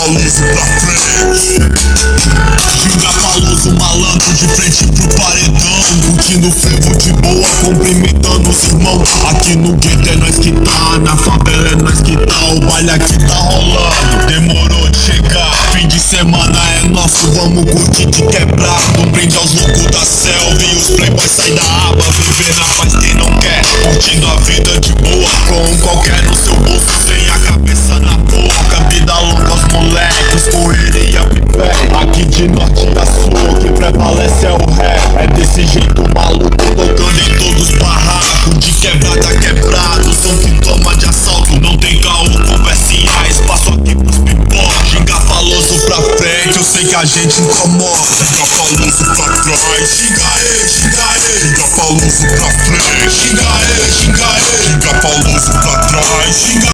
faloso pra frente. Ginga faloso, malandro de frente pro paredão, curtindo frevo de boa, cumprimentando os irmãos. Aqui no gueto é nós que tá, na favela é nós que tá, o baile aqui tá rolando, demorou de chegar. Fim de semana é nosso, vamos curtir de quebrado. Brinde aos loucos da selva e os playboys saem da aba. Viver na paz quem não quer, curtindo a vida de boa, com qualquer no seu bolso, sem a cabeça na boca. Vida louca aos moleques, correria pipé. Aqui de norte a sul, que prevalece é o rap. É desse jeito maluco, tocando em todos os barracos. De quebrada a quebrado, som que toma de assalto. Não tem caô, conversinha, espaço aqui pros pipocos. Ginga faloso pra frente, eu sei que a gente incomoda. Ginga faloso pra trás, ginga e, ginga e. Ginga faloso pra frente, ginga e, ginga e. Ginga faloso pra trás, ginga